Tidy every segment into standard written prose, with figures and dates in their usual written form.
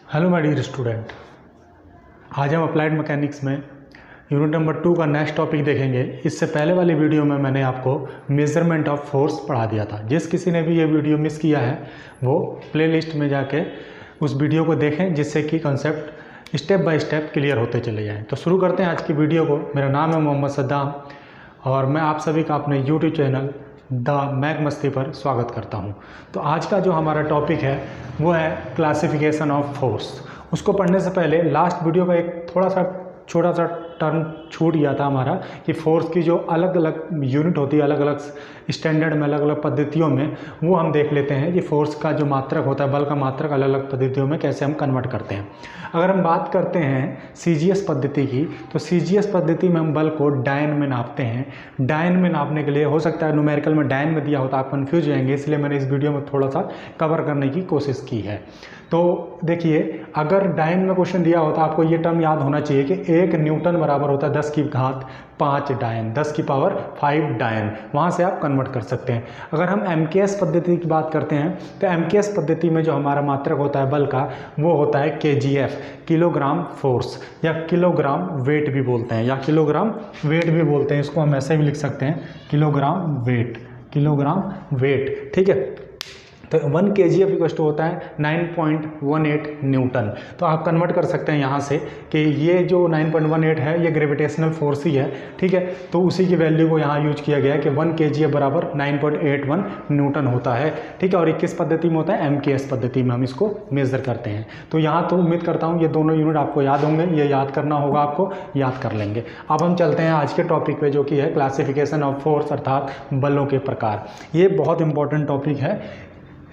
Hello my dear student, आज हम applied mechanics में यूनिट नंबर 2 का नेक्स्ट टॉपिक देखेंगे। इससे पहले वाली वीडियो में मैंने आपको मेजरमेंट ऑफ फोर्स पढ़ा दिया था। जिस किसी ने भी ये वीडियो मिस किया है वो प्लेलिस्ट में जाके उस वीडियो को देखें, जिससे कि concept step by step clear होते चले जाएँ। तो शुरू करते हैं आज की वीडियो को। मेरा नाम है मोहम्मद सद्दाम और मैं आप सभी का अपने यूट्यूब चैनल द मैक मस्ती पर स्वागत करता हूं। तो आज का जो हमारा टॉपिक है वो है क्लासिफिकेशन ऑफ फोर्स। उसको पढ़ने से पहले लास्ट वीडियो का एक छोटा सा टर्म छूट गया था हमारा कि फोर्स की जो अलग अलग यूनिट होती है, अलग अलग स्टैंडर्ड में, अलग अलग पद्धतियों में, वो हम देख लेते हैं कि फोर्स का जो मात्रक होता है, बल का मात्रक अलग अलग पद्धतियों में कैसे हम कन्वर्ट करते हैं। अगर हम बात करते हैं सीजीएस पद्धति की, तो सीजीएस पद्धति में हम बल को डायन में नापते हैं। डायन में नापने के लिए हो सकता है न्यूमेरिकल में डायन में दिया होता, आप कन्फ्यूज हो जाएंगे, इसलिए मैंने इस वीडियो में थोड़ा सा कवर करने की कोशिश की है। तो देखिए, अगर डायन में क्वेश्चन दिया होता, आपको ये टर्म याद होना चाहिए कि 1 न्यूटन बराबर होता है 10 की घात 5 डायन, 10 की पावर 5 डायन। वहाँ से आप कन्वर्ट कर सकते हैं। अगर हम एमकेएस पद्धति की बात करते हैं तो एमकेएस पद्धति में जो हमारा मात्रक होता है बल का, वो होता है केजीएफ, किलोग्राम फोर्स, या किलोग्राम वेट भी बोलते हैं, या किलोग्राम वेट भी बोलते हैं। इसको हम ऐसे भी लिख सकते हैं, किलोग्राम वेट, किलोग्राम वेट। ठीक है, तो 1 kgf इक्वल टू होता है 9.18 न्यूटन। तो आप कन्वर्ट कर सकते हैं यहाँ से कि ये जो 9.18 है ये ग्रेविटेशनल फोर्स ही है। ठीक है, तो उसी की वैल्यू को यहाँ यूज किया गया है कि 1 kgf बराबर 9.81 न्यूटन होता है। ठीक है, और 21 पद्धति में होता है, एमकेएस पद्धति में हम इसको मेजर करते हैं। तो यहाँ तो उम्मीद करता हूँ ये दोनों यूनिट आपको याद होंगे, ये याद करना होगा, आपको याद कर लेंगे। अब हम चलते हैं आज के टॉपिक पे, जो कि है क्लासिफिकेशन ऑफ फोर्स, अर्थात बलों के प्रकार। ये बहुत इंपॉर्टेंट टॉपिक है।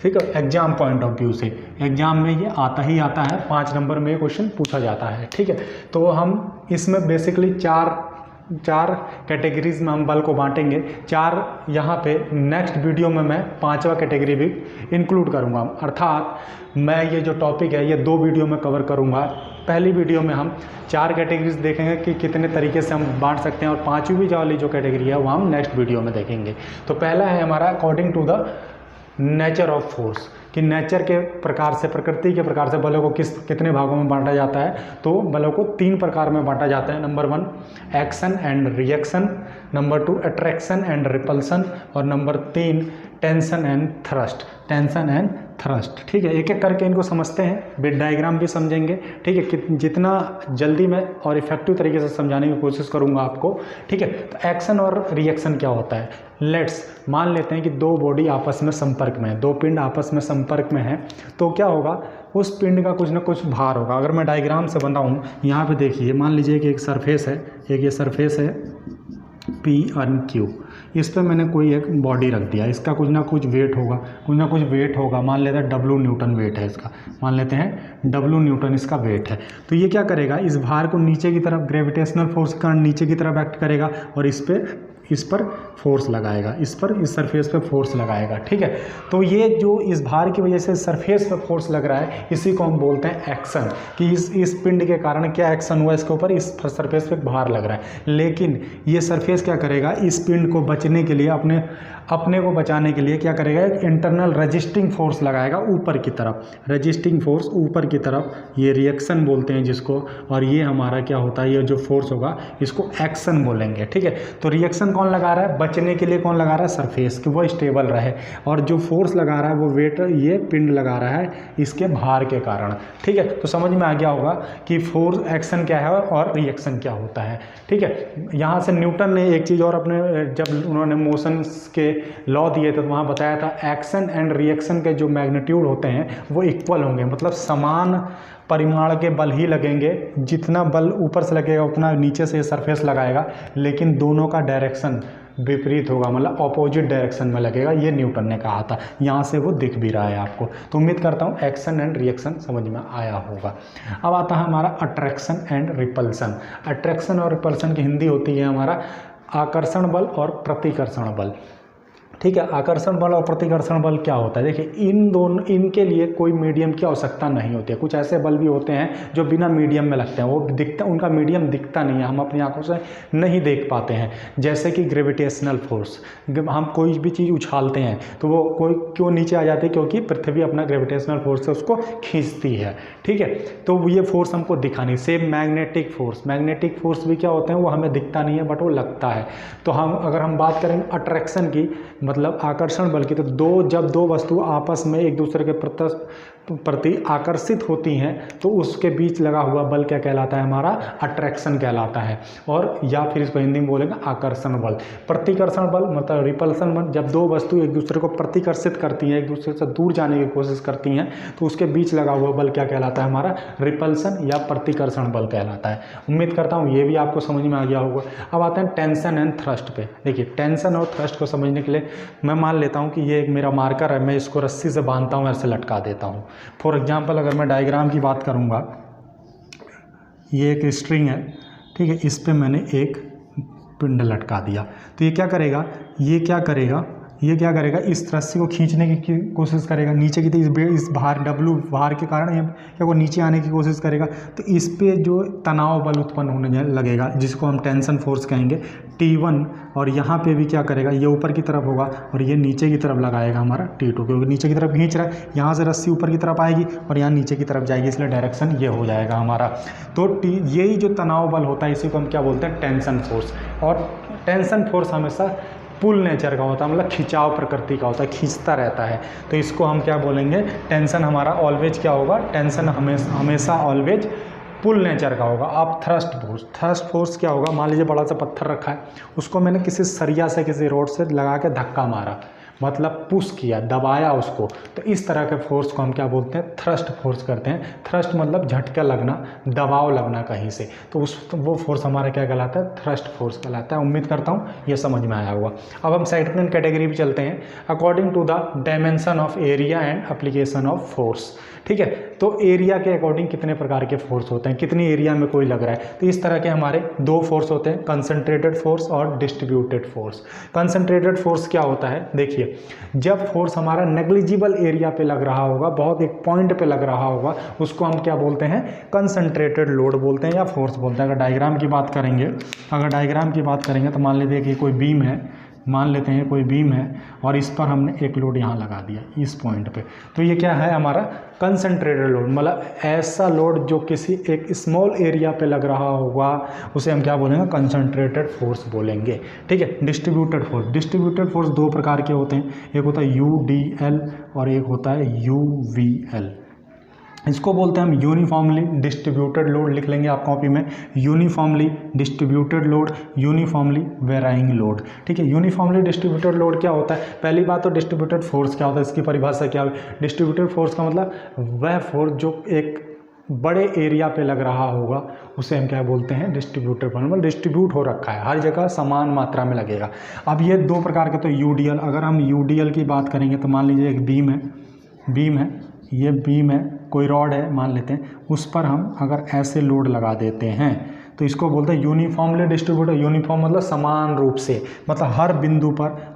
ठीक है, एग्जाम पॉइंट ऑफ व्यू से एग्जाम में ये आता ही आता है, 5 नंबर में क्वेश्चन पूछा जाता है। ठीक है, तो हम इसमें बेसिकली चार कैटेगरीज में हम बल को बांटेंगे। 4 यहाँ पे नेक्स्ट वीडियो में मैं 5वां कैटेगरी भी इंक्लूड करूँगा, अर्थात मैं ये जो टॉपिक है ये 2 वीडियो में कवर करूँगा। पहली वीडियो में हम 4 कैटेगरीज देखेंगे कि कितने तरीके से हम बांट सकते हैं, और 5वीं वाली जो कैटेगरी है वो हम नेक्स्ट वीडियो में देखेंगे। तो पहला है हमारा according to the nature of force, कि नेचर के प्रकार से, प्रकृति के प्रकार से बलों को कितने भागों में बांटा जाता है। तो बलों को 3 प्रकार में बांटा जाता है। Number 1 action and reaction, number 2 attraction and repulsion, और number 3 tension and thrust, tension and thrust. ठीक है, एक एक करके इनको समझते हैं, बिट डायग्राम भी समझेंगे। ठीक है, कि जितना जल्दी मैं और इफेक्टिव तरीके से समझाने की कोशिश करूंगा आपको। ठीक है, तो एक्शन और रिएक्शन क्या होता है। लेट्स मान लेते हैं कि 2 बॉडी आपस में संपर्क में है, 2 पिंड आपस में संपर्क में है, तो क्या होगा, उस पिंड का कुछ ना कुछ भार होगा। अगर मैं डायग्राम से बनाऊं, यहाँ पे देखिए, मान लीजिए कि एक सरफेस है, एक ये सरफेस है P1Q, इस पर मैंने कोई एक बॉडी रख दिया, इसका कुछ ना कुछ वेट होगा, कुछ ना कुछ वेट होगा। मान लेते हैं W न्यूटन वेट है इसका, मान लेते हैं W न्यूटन इसका वेट है। तो ये क्या करेगा, इस भार को नीचे की तरफ, ग्रेविटेशनल फोर्स का नीचे की तरफ एक्ट करेगा, और इस पर फोर्स लगाएगा, इस सरफेस पे फोर्स लगाएगा। ठीक है, तो ये जो इस भार की वजह से सरफेस पे फोर्स लग रहा है, इसी को हम बोलते हैं एक्शन, कि इस पिंड के कारण क्या एक्शन हुआ, इसके ऊपर इस सरफेस पे भार लग रहा है। लेकिन ये सरफेस क्या करेगा, इस पिंड को बचने के लिए, अपने को बचाने के लिए क्या करेगा, एक इंटरनल रजिस्टिंग फोर्स लगाएगा ऊपर की तरफ, रजिस्टिंग फोर्स ऊपर की तरफ, ये रिएक्शन बोलते हैं जिसको, और ये हमारा क्या होता है, ये जो फोर्स होगा इसको एक्शन बोलेंगे। ठीक है, तो रिएक्शन कौन लगा रहा है, बचने के लिए कौन लगा रहा है, सरफेस, कि वो स्टेबल रहे, और जो फोर्स लगा रहा है वो वेट, ये पिंड लगा रहा है इसके भार के कारण। ठीक है, तो समझ में आ गया होगा कि फोर्स, एक्शन क्या है और रिएक्शन क्या होता है। ठीक है, यहाँ से न्यूटन ने एक चीज़ और अपने, जब उन्होंने मोशंस के लॉ दिए थे तो वहाँ बताया था एक्शन एंड रिएक्शन के जो मैग्नीट्यूड होते हैं वो इक्वल होंगे, मतलब समान परिमाण के बल ही लगेंगे। जितना बल ऊपर से लगेगा उतना नीचे से सरफेस लगाएगा, लेकिन दोनों का डायरेक्शन विपरीत होगा, मतलब अपोजिट डायरेक्शन में लगेगा। ये न्यूटन ने कहा था, यहाँ से वो दिख भी रहा है आपको। तो उम्मीद करता हूँ एक्शन एंड रिएक्शन समझ में आया होगा। अब आता है हमारा अट्रैक्शन एंड रिपल्सन। अट्रैक्शन और रिपल्सन की हिंदी होती है हमारा आकर्षण बल और प्रतिकर्षण बल। ठीक है। आकर्षण बल और प्रतिकर्षण बल क्या होता है, देखिए इनके लिए कोई मीडियम की आवश्यकता नहीं होती है। कुछ ऐसे बल भी होते हैं जो बिना मीडियम में लगते हैं, वो दिखता, उनका मीडियम दिखता नहीं है, हम अपनी आंखों से नहीं देख पाते हैं। जैसे कि ग्रेविटेशनल फोर्स, हम कोई भी चीज़ उछालते हैं तो वो कोई क्यों नीचे आ जाती है, क्योंकि पृथ्वी अपना ग्रेविटेशनल फोर्स से उसको खींचती है। ठीक है, तो ये फोर्स हमको दिखा नहीं। सेम मैग्नेटिक फोर्स भी क्या होते हैं, वो हमें दिखता नहीं है बट वो लगता है। तो अगर हम बात करें अट्रैक्शन की, मतलब आकर्षण बल की, तो जब दो वस्तु आपस में एक दूसरे के प्रति आकर्षित होती हैं तो उसके बीच लगा हुआ बल क्या कहलाता है, हमारा अट्रैक्शन कहलाता है। और या फिर इसको हिंदी में बोलेंगे आकर्षण बल। प्रतिकर्षण बल मतलब रिपल्सन बल, जब दो वस्तु एक दूसरे को प्रतिकर्षित करती हैं, एक दूसरे से दूर जाने की कोशिश करती हैं, तो उसके बीच लगा हुआ बल क्या कहलाता है, हमारा रिपल्सन या प्रतिकर्षण बल कहलाता है। उम्मीद करता हूँ ये भी आपको समझ में आ गया होगा। अब आते हैं टेंशन एंड थ्रस्ट पे। देखिए, टेंशन और थ्रस्ट को समझने के लिए मैं मान लेता हूँ कि ये एक मेरा मार्कर है, मैं इसको रस्सी से बांधता हूँ, ऐसे लटका देता हूँ। फॉर एग्जाम्पल अगर मैं डायग्राम की बात करूँगा, ये एक स्ट्रिंग है, ठीक है, इस पे मैंने एक पिंड लटका दिया, तो ये क्या करेगा, ये क्या करेगा, इस रस्सी को खींचने की कोशिश करेगा नीचे की तरफ, इस भार भार के कारण ये क्या वो नीचे आने की कोशिश करेगा, तो इस पे जो तनाव बल उत्पन्न होने लगेगा, जिसको हम टेंशन फोर्स कहेंगे, T1। और यहाँ पे भी क्या करेगा, ये ऊपर की तरफ होगा और ये नीचे की तरफ लगाएगा हमारा T2, क्योंकि नीचे की तरफ खींच रहा है, यहाँ से रस्सी ऊपर की तरफ आएगी और यहाँ नीचे की तरफ जाएगी, इसलिए डायरेक्शन ये हो जाएगा हमारा। तो यही जो तनाव बल होता है इसी को हम क्या बोलते हैं, टेंशन फोर्स। और टेंशन फोर्स हमेशा पुल नेचर का होता है, मतलब खिंचाव प्रकृति का होता है, खींचता रहता है। तो इसको हम क्या बोलेंगे, टेंशन हमारा ऑलवेज क्या होगा, टेंशन हमेशा ऑलवेज पुल नेचर का होगा। अब थ्रस्ट फोर्स क्या होगा, मान लीजिए बड़ा सा पत्थर रखा है, उसको मैंने किसी सरिया से, किसी रोड से लगा के धक्का मारा, मतलब पुश किया, दबाया उसको, तो इस तरह के फोर्स को हम क्या बोलते हैं, थ्रस्ट फोर्स करते हैं। थ्रस्ट मतलब झटका लगना, दबाव लगना कहीं से, तो वो फोर्स हमारा क्या कहलाता है, थ्रस्ट फोर्स कहलाता है। उम्मीद करता हूँ ये समझ में आया होगा। अब हम सेकंड कैटेगरी पे चलते हैं, according to the dimension of area and application of force. ठीक है, तो एरिया के अकॉर्डिंग कितने प्रकार के फोर्स होते हैं, कितनी एरिया में कोई लग रहा है, तो इस तरह के हमारे दो फोर्स होते हैं, कंसंट्रेटेड फोर्स और डिस्ट्रीब्यूटेड फोर्स। कंसंट्रेटेड फोर्स क्या होता है, देखिए, जब फोर्स हमारा नेग्लिजिबल एरिया पे लग रहा होगा, बहुत एक पॉइंट पे लग रहा होगा, उसको हम क्या बोलते हैं, कंसंट्रेटेड लोड बोलते हैं या फोर्स बोलते हैं। अगर डायग्राम की बात करेंगे तो मान लीजिए कि कोई बीम है, मान लेते हैं कोई बीम है और इस पर हमने एक लोड यहाँ लगा दिया इस पॉइंट पे, तो ये क्या है, हमारा कंसंट्रेटेड लोड, मतलब ऐसा लोड जो किसी एक स्मॉल एरिया पे लग रहा होगा, उसे हम क्या बोलेंगे, कंसंट्रेटेड फोर्स बोलेंगे। ठीक है, डिस्ट्रीब्यूटेड फोर्स दो प्रकार के होते हैं, एक होता है UDL और एक होता है UVL। इसको बोलते हैं हम यूनिफॉर्मली डिस्ट्रीब्यूटेड लोड, लिख लेंगे आप कॉपी में, uniformly distributed load, uniformly varying load. ठीक है, यूनिफॉर्मली डिस्ट्रीब्यूटेड लोड क्या होता है, पहली बात तो डिस्ट्रीब्यूटेड फोर्स क्या होता है, इसकी परिभाषा क्या है। डिस्ट्रीब्यूटेड फोर्स का मतलब वह फोर्स जो एक बड़े एरिया पे लग रहा होगा, उसे हम क्या बोलते हैं, डिस्ट्रीब्यूटेड फोर्स, मतलब डिस्ट्रीब्यूट हो रखा है, हर जगह समान मात्रा में लगेगा। अब ये दो प्रकार के, तो UDL, अगर हम UDL की बात करेंगे तो मान लीजिए एक बीम है, ये बीम है, कोई रॉड है मान लेते हैं, उस पर हम अगर ऐसे लोड लगा देते हैं तो इसको बोलते हैं यूनिफॉर्मली डिस्ट्रीब्यूटेड। यूनिफॉर्म मतलब समान रूप से, मतलब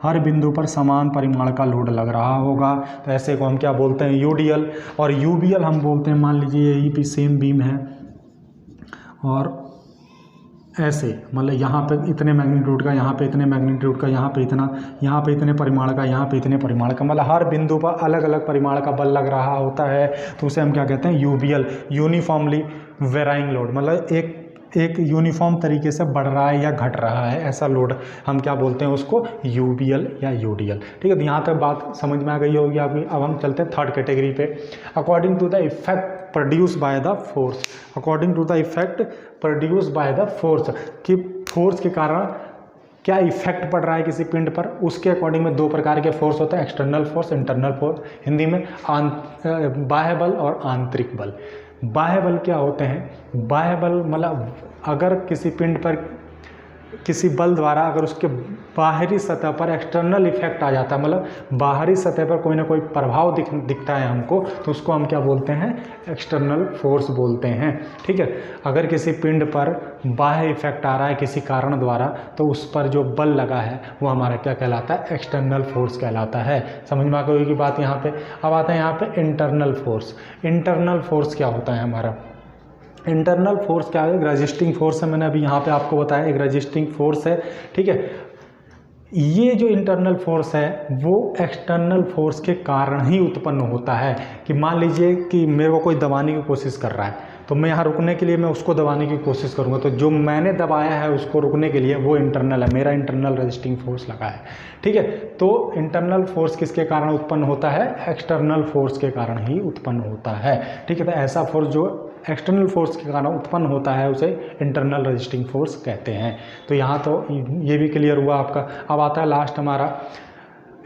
हर बिंदु पर समान परिमाण का लोड लग रहा होगा, तो ऐसे को हम क्या बोलते हैं, UDL। और UVL हम बोलते हैं, मान लीजिए यही भी सेम बीम है और ऐसे, मतलब यहाँ पे इतने मैग्नीट्यूड का, यहाँ पे इतने मैग्नीट्यूड का, यहाँ पे इतना, यहाँ पे इतने परिमाण का, यहाँ पे इतने परिमाण का, मतलब हर बिंदु पर अलग अलग परिमाण का बल लग रहा होता है, तो उसे हम क्या कहते हैं, UVL, यूनिफॉर्मली वेराइंग लोड, मतलब एक यूनिफॉर्म तरीके से बढ़ रहा है या घट रहा है, ऐसा लोड हम क्या बोलते हैं, उसको UVL या UDL। ठीक है, तो यहाँ तक बात समझ में आ गई होगी आपकी। अब हम चलते हैं थर्ड कैटेगरी पे, according to the effect produce by the force. According to the effect produce by the force, कि फोर्स के कारण क्या इफेक्ट पड़ रहा है किसी पिंड पर, उसके अकॉर्डिंग में दो प्रकार के फोर्स होते हैं, external force, internal force, Hindi में बाह्य बल और आंतरिक बल। बाह्य बल क्या होते हैं, बाह्य बल मतलब अगर किसी पिंड पर किसी बल द्वारा अगर उसके बाहरी सतह पर एक्सटर्नल इफेक्ट आ जाता है, मतलब बाहरी सतह पर कोई ना कोई प्रभाव दिखता है हमको, तो उसको हम क्या बोलते हैं, एक्सटर्नल फोर्स बोलते हैं। ठीक है, अगर किसी पिंड पर बाह्य इफेक्ट आ रहा है किसी कारण द्वारा, तो उस पर जो बल लगा है वो हमारा क्या कहलाता है, एक्सटर्नल फोर्स कहलाता है। समझ में आ गई होगी बात यहाँ पे। अब आता है यहाँ पे इंटरनल फोर्स। इंटरनल फोर्स क्या होता है हमारा, इंटरनल फोर्स क्या है, एक रजिस्टिंग फोर्स है, मैंने अभी यहाँ पे आपको बताया एक रजिस्टिंग फोर्स है। ठीक है, ये जो इंटरनल फोर्स है वो एक्सटर्नल फोर्स के कारण ही उत्पन्न होता है। कि मान लीजिए कि मेरे को कोई दबाने की कोशिश कर रहा है, तो मैं यहाँ रुकने के लिए मैं उसको दबाने की कोशिश करूँगा, तो जो मैंने दबाया है उसको रुकने के लिए वो इंटरनल है, मेरा इंटरनल रजिस्टिंग फोर्स लगा है। ठीक है, तो इंटरनल फोर्स किसके कारण उत्पन्न होता है, एक्सटर्नल फोर्स के कारण ही उत्पन्न होता है। ठीक है, तो ऐसा फोर्स जो एक्सटर्नल फोर्स के कारण उत्पन्न होता है उसे इंटरनल रजिस्टिंग फोर्स कहते हैं। तो यहाँ तो ये भी क्लियर हुआ आपका। अब आता है लास्ट हमारा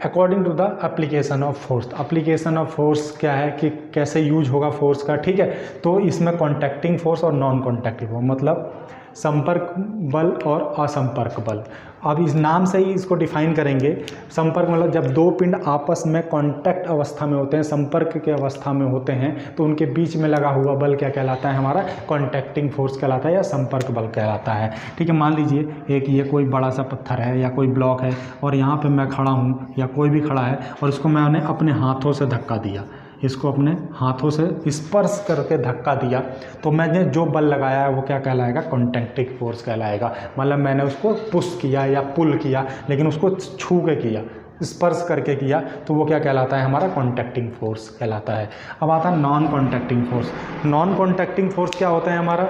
according to the application of force. Application of force क्या है कि कैसे यूज होगा फोर्स का। ठीक है, तो इसमें कॉन्टैक्टिंग फोर्स और नॉन कॉन्टैक्टिंग फोर्स, मतलब संपर्क बल और असंपर्क बल। अब इस नाम से ही इसको डिफाइन करेंगे। संपर्क मतलब जब दो पिंड आपस में कांटेक्ट अवस्था में होते हैं, संपर्क के अवस्था में होते हैं, तो उनके बीच में लगा हुआ बल क्या कहलाता है, हमारा कॉन्टैक्टिंग फोर्स कहलाता है या संपर्क बल कहलाता है। ठीक है, मान लीजिए एक ये कोई बड़ा सा पत्थर है या कोई ब्लॉक है और यहाँ पे मैं खड़ा हूँ या कोई भी खड़ा है और इसको मैंने अपने हाथों से धक्का दिया, इसको अपने हाथों से स्पर्श करके धक्का दिया, तो मैंने जो बल लगाया है वो क्या कहलाएगा, कॉन्टैक्टिंग फोर्स कहलाएगा। मतलब मैंने उसको पुश किया या पुल किया, लेकिन उसको छू के किया, स्पर्श करके किया, तो वो क्या कहलाता है, हमारा कॉन्टैक्टिंग फोर्स कहलाता है। अब आता है non contacting force. Non contacting force क्या होता है हमारा,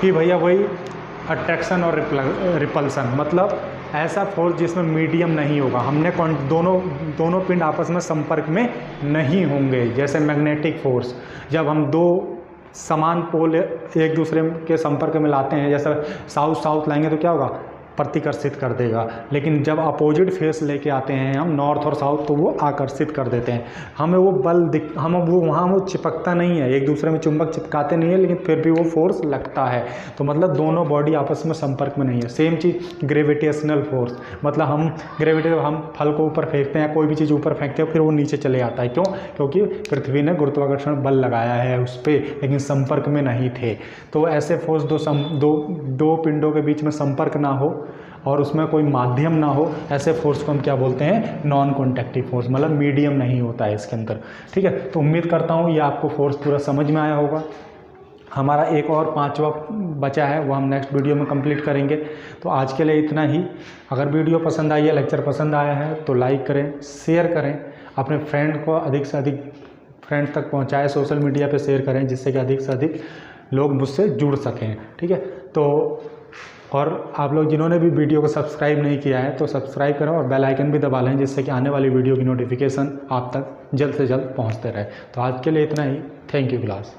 कि भैया वही अट्रैक्शन और रिपल्सन, मतलब ऐसा फोर्स जिसमें मीडियम नहीं होगा, हमने दोनों पिंड आपस में संपर्क में नहीं होंगे। जैसे मैग्नेटिक फोर्स, जब हम दो समान पोल एक दूसरे के संपर्क में लाते हैं, जैसे साउथ साउथ लाएंगे तो क्या होगा, प्रतिकर्षित कर देगा। लेकिन जब अपोजिट फेस लेके आते हैं हम, नॉर्थ और साउथ, तो वो आकर्षित कर देते हैं। हमें वो बल वहाँ वो चिपकता नहीं है, एक दूसरे में चुंबक चिपकाते नहीं है, लेकिन फिर भी वो फोर्स लगता है। तो मतलब दोनों बॉडी आपस में संपर्क में नहीं है। सेम चीज़ ग्रेविटेशनल फोर्स, मतलब हम फल को ऊपर फेंकते हैं, कोई भी चीज़ ऊपर फेंकते हैं, फिर वो नीचे चले आता है। क्यों? क्योंकि पृथ्वी ने गुरुत्वाकर्षण बल लगाया है उस पर, लेकिन संपर्क में नहीं थे। तो ऐसे फोर्स दो पिंडों के बीच में संपर्क ना हो और उसमें कोई माध्यम ना हो, ऐसे फोर्स को हम क्या बोलते हैं, नॉन कॉन्टैक्टिव फोर्स, मतलब मीडियम नहीं होता है इसके अंदर। ठीक है, तो उम्मीद करता हूँ ये आपको फोर्स पूरा समझ में आया होगा। हमारा एक और 5वां बचा है, वो हम नेक्स्ट वीडियो में कंप्लीट करेंगे। तो आज के लिए इतना ही। अगर वीडियो पसंद आई है, लेक्चर पसंद आया है, तो लाइक करें, शेयर करें, अपने फ्रेंड को अधिक से अधिक फ्रेंड तक पहुँचाएँ, सोशल मीडिया पर शेयर करें, जिससे कि अधिक से अधिक लोग मुझसे जुड़ सकें। ठीक है, तो और आप लोग जिन्होंने भी वीडियो को सब्सक्राइब नहीं किया है तो सब्सक्राइब करें और बेल आइकन भी दबा लें, जिससे कि आने वाली वीडियो की नोटिफिकेशन आप तक जल्द से जल्द पहुंचते रहे। तो आज के लिए इतना ही। Thank you class.